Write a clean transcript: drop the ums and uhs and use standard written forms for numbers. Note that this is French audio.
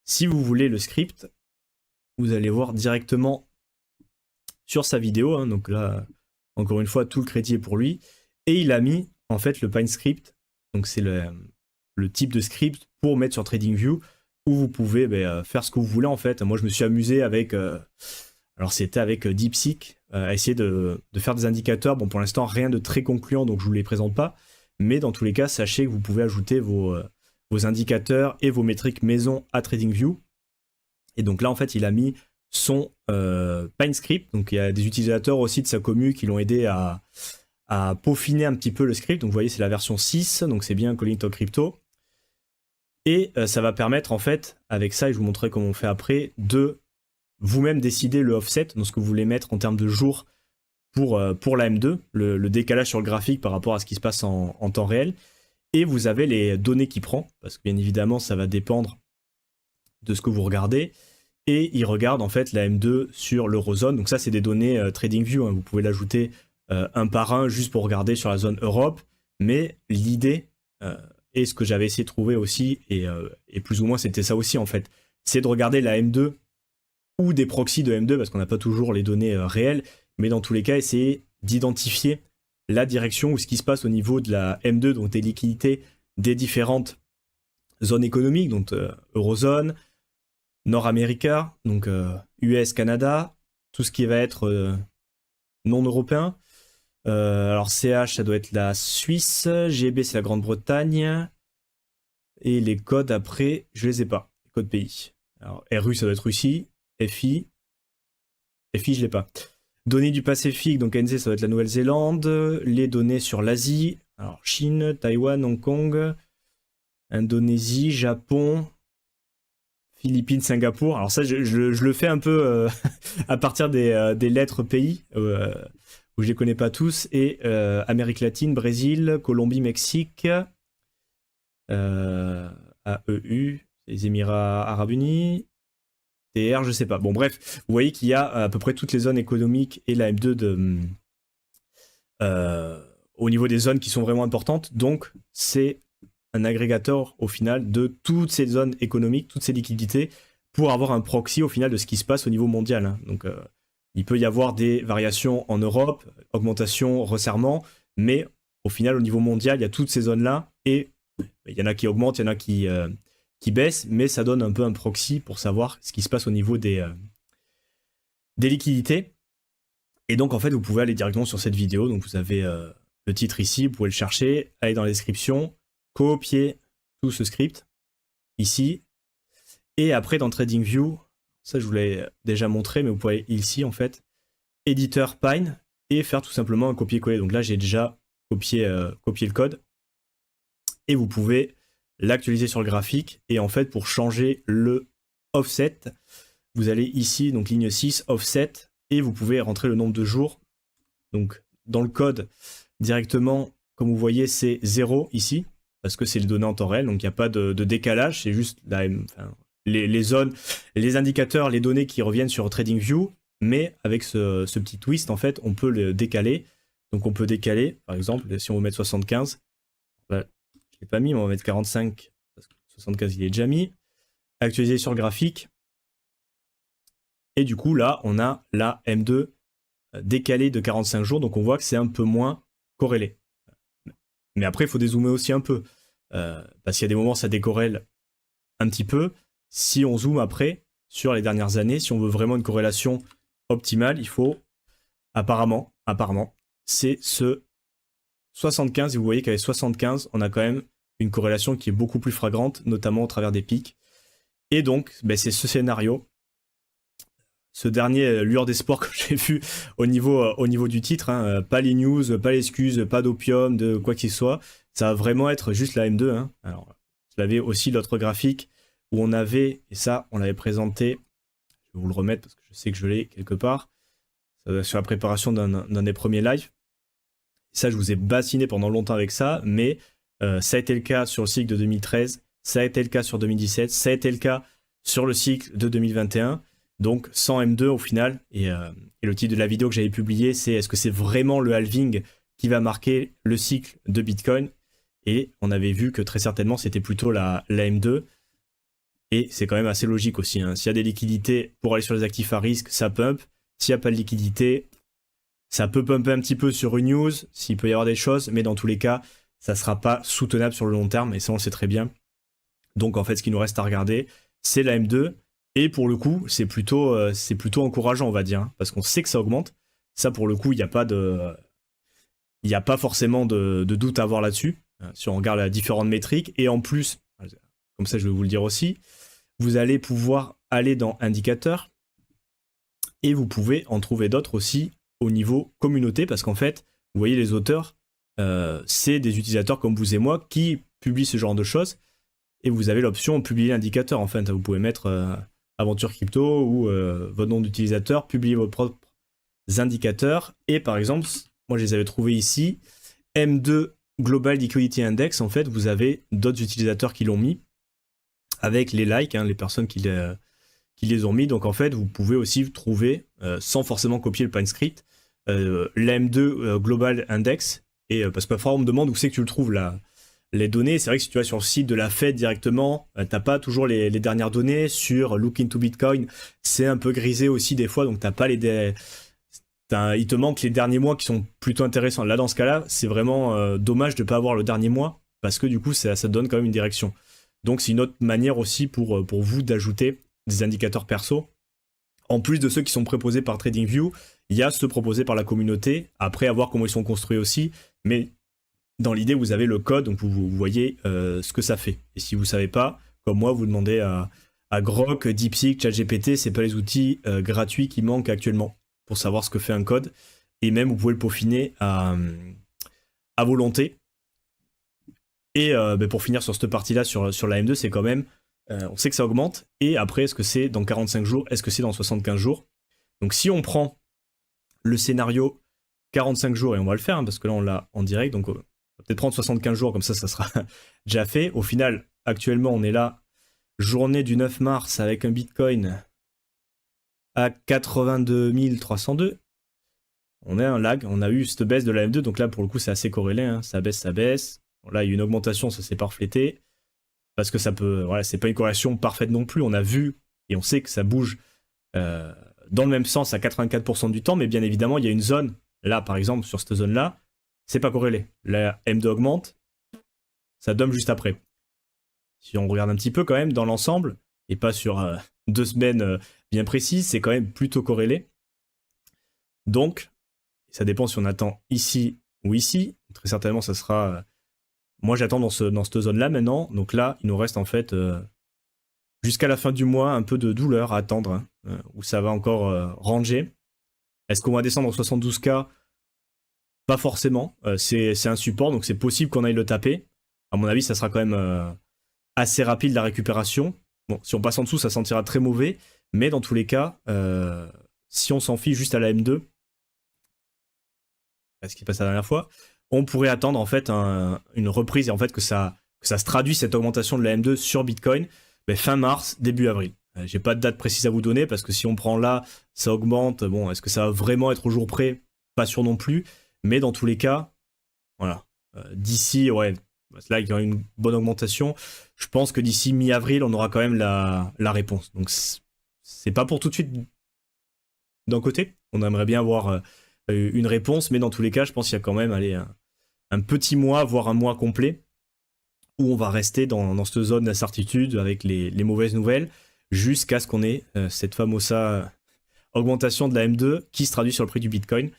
Si vous voulez le script, vous allez voir directement sur sa vidéo, hein, donc là, encore une fois, tout le crédit est pour lui, et il a mis en fait le Pine Script, donc c'est le type de script pour mettre sur TradingView, où vous pouvez faire ce que vous voulez en fait. Moi je me suis amusé avec, alors c'était avec DeepSeek, à essayer de faire des indicateurs. Bon, pour l'instant rien de très concluant, donc je vous les présente pas, mais dans tous les cas, sachez que vous pouvez ajouter vos indicateurs et vos métriques maison à TradingView. Et donc là en fait il a mis son Pine Script, donc il y a des utilisateurs aussi de sa commu qui l'ont aidé à peaufiner un petit peu le script. Donc vous voyez, c'est la version 6, donc c'est bien Calling to Crypto. Et ça va permettre en fait, avec ça, et je vous montrerai comment on fait après, de vous-même décider le offset, donc ce que vous voulez mettre en termes de jours pour la M2, le décalage sur le graphique par rapport à ce qui se passe en temps réel. Et vous avez les données qu'il prend, parce que bien évidemment, ça va dépendre de ce que vous regardez. Et il regarde en fait la M2 sur l'Eurozone. Donc ça, c'est des données TradingView, hein. Vous pouvez l'ajouter un par un juste pour regarder sur la zone Europe. Mais l'idée, et ce que j'avais essayé de trouver aussi, et plus ou moins c'était ça aussi en fait, c'est de regarder la M2 ou des proxys de M2, parce qu'on n'a pas toujours les données réelles, mais dans tous les cas, essayer d'identifier la direction ou ce qui se passe au niveau de la M2, donc des liquidités des différentes zones économiques, donc Eurozone, Nord-América, donc US, Canada, tout ce qui va être non européen. Alors CH, ça doit être la Suisse, GB, c'est la Grande-Bretagne, et les codes après, je les ai pas, les codes pays. Alors RU, ça doit être Russie, FI, je l'ai pas. Données du Pacifique, donc NZ, ça doit être la Nouvelle-Zélande, les données sur l'Asie, alors Chine, Taïwan, Hong Kong, Indonésie, Japon, Philippines, Singapour. Alors ça, je le fais un peu à partir des lettres pays, où je les connais pas tous, et Amérique latine, Brésil, Colombie, Mexique, AEU, les Émirats Arabes Unis, TR, je sais pas. Bon bref, vous voyez qu'il y a à peu près toutes les zones économiques et la M2 au niveau des zones qui sont vraiment importantes. Donc c'est un agrégateur au final de toutes ces zones économiques, toutes ces liquidités, pour avoir un proxy au final de ce qui se passe au niveau mondial, hein. Donc il peut y avoir des variations en Europe, augmentation, resserrement, mais au final au niveau mondial, il y a toutes ces zones-là, et il y en a qui augmentent, il y en a qui baissent, mais ça donne un peu un proxy pour savoir ce qui se passe au niveau des liquidités. Et donc en fait vous pouvez aller directement sur cette vidéo, donc vous avez le titre ici, vous pouvez le chercher, aller dans la description, copier tout ce script ici, et après dans TradingView, ça je vous l'ai déjà montré, mais vous pouvez ici en fait, éditeur Pine, et faire tout simplement un copier-coller. Donc là j'ai déjà copié le code, et vous pouvez l'actualiser sur le graphique, et en fait pour changer le offset, vous allez ici, donc ligne 6, offset, et vous pouvez rentrer le nombre de jours. Donc dans le code, directement, comme vous voyez, c'est 0 ici, parce que c'est les données en temps réel, donc il n'y a pas de décalage, c'est juste les zones, les indicateurs, les données qui reviennent sur TradingView, mais avec ce petit twist, en fait, on peut le décaler. Donc on peut décaler, par exemple, si on veut mettre 75, là, je ne l'ai pas mis, mais on va mettre 45, parce que 75 il est déjà mis, actualiser sur le graphique, et du coup là, on a la M2 décalée de 45 jours, donc on voit que c'est un peu moins corrélé. Mais après, il faut dézoomer aussi un peu, parce qu'il y a des moments ça décorrèle un petit peu. Si on zoome après sur les dernières années, si on veut vraiment une corrélation optimale, il faut apparemment, c'est ce 75. Et vous voyez qu'avec 75, on a quand même une corrélation qui est beaucoup plus flagrante, notamment au travers des pics. Et donc, c'est ce scénario, ce dernier lueur d'espoir que j'ai vu au niveau du titre, hein. Pas les news, pas l'excuse, pas d'opium, de quoi que ce soit. Ça va vraiment être juste la M2, hein. Alors, je l'avais aussi l'autre graphique où on avait, et ça, on l'avait présenté, je vais vous le remettre parce que je sais que je l'ai quelque part, sur la préparation d'un des premiers lives. Ça, je vous ai bassiné pendant longtemps avec ça, mais ça a été le cas sur le cycle de 2013, ça a été le cas sur 2017, ça a été le cas sur le cycle de 2021. Donc sans M2 au final, et le titre de la vidéo que j'avais publié, c'est est-ce que c'est vraiment le halving qui va marquer le cycle de Bitcoin? Et on avait vu que très certainement c'était plutôt la M2. Et c'est quand même assez logique aussi, hein. S'il y a des liquidités pour aller sur les actifs à risque, ça pump. S'il n'y a pas de liquidité, ça peut pumper un petit peu sur une news, s'il peut y avoir des choses, mais dans tous les cas, ça ne sera pas soutenable sur le long terme, et ça on le sait très bien. Donc en fait, ce qui nous reste à regarder, c'est la M2, et pour le coup, c'est plutôt encourageant, on va dire, hein, parce qu'on sait que ça augmente. Ça, pour le coup, il n'y a pas forcément de doute à avoir là-dessus, si on regarde les différentes métriques, et en plus, comme ça je vais vous le dire aussi, vous allez pouvoir aller dans indicateurs, et vous pouvez en trouver d'autres aussi au niveau communauté, parce qu'en fait, vous voyez les auteurs, c'est des utilisateurs comme vous et moi qui publient ce genre de choses, et vous avez l'option publier l'indicateur. En fait, vous pouvez mettre Aventure Crypto ou votre nom d'utilisateur, publier vos propres indicateurs, et par exemple, moi je les avais trouvés ici, M2 Global Liquidity Index, en fait, vous avez d'autres utilisateurs qui l'ont mis, avec les likes, hein, les personnes qui les ont mis. Donc en fait, vous pouvez aussi trouver, sans forcément copier le PineScript, l'M2 Global Index. Et parce que parfois on me demande où c'est que tu le trouves là, les données. C'est vrai que si tu vas sur le site de la Fed directement, t'as pas toujours les dernières données. Sur Look into Bitcoin, c'est un peu grisé aussi des fois, donc t'as pas il te manque les derniers mois qui sont plutôt intéressants. Là, dans ce cas-là, c'est vraiment dommage de ne pas avoir le dernier mois, parce que du coup, ça donne quand même une direction. Donc, c'est une autre manière aussi pour vous d'ajouter des indicateurs perso. En plus de ceux qui sont proposés par TradingView, il y a ceux proposés par la communauté, après à voir comment ils sont construits aussi. Mais dans l'idée, vous avez le code, donc vous voyez ce que ça fait. Et si vous ne savez pas, comme moi, vous demandez à Grok, DeepSeek, ChatGPT, c'est pas les outils gratuits qui manquent actuellement pour savoir ce que fait un code, et même vous pouvez le peaufiner à volonté. Et pour finir sur cette partie-là, sur la M2, c'est quand même, on sait que ça augmente, et après, est-ce que c'est dans 45 jours, est-ce que c'est dans 75 jours? Donc si on prend le scénario 45 jours, et on va le faire, hein, parce que là on l'a en direct, donc on va peut-être prendre 75 jours, comme ça sera déjà fait. Au final, actuellement, on est là, journée du 9 mars, avec un Bitcoin à 82 302. On a un lag, on a eu cette baisse de la M2, donc là pour le coup c'est assez corrélé, hein. Ça baisse. Bon, là il y a une augmentation, ça s'est pas reflété, parce que ça peut, voilà, c'est pas une corrélation parfaite non plus. On a vu et on sait que ça bouge dans le même sens à 84% du temps, mais bien évidemment il y a une zone, là par exemple sur cette zone là, c'est pas corrélé. La M2 augmente, ça dump juste après. Si on regarde un petit peu quand même dans l'ensemble, et pas sur 2 semaines bien précises, c'est quand même plutôt corrélé. Donc, ça dépend si on attend ici ou ici. Très certainement, ça sera... moi, j'attends dans cette zone-là maintenant. Donc là, il nous reste en fait, jusqu'à la fin du mois, un peu de douleur à attendre, hein, où ça va encore ranger. Est-ce qu'on va descendre en 72K? Pas forcément. C'est un support, donc c'est possible qu'on aille le taper. À mon avis, ça sera quand même assez rapide la récupération. Bon, si on passe en dessous, ça sentira très mauvais. Mais dans tous les cas, si on s'en fiche juste à la M2, ce qui passe la dernière fois, on pourrait attendre en fait une reprise, et en fait que ça se traduit, cette augmentation de la M2 sur Bitcoin, fin mars, début avril. J'ai pas de date précise à vous donner, parce que si on prend là, ça augmente. Bon, est-ce que ça va vraiment être au jour près? Pas sûr non plus. Mais dans tous les cas, voilà. D'ici, ouais, là il y aura une bonne augmentation. Je pense que d'ici mi-avril, on aura quand même la réponse. Donc c'est pas pour tout de suite d'un côté. On aimerait bien avoir une réponse, mais dans tous les cas, je pense qu'il y a quand même un petit mois, voire un mois complet, où on va rester dans cette zone d'incertitude avec les mauvaises nouvelles, jusqu'à ce qu'on ait cette fameuse augmentation de la M2 qui se traduit sur le prix du Bitcoin.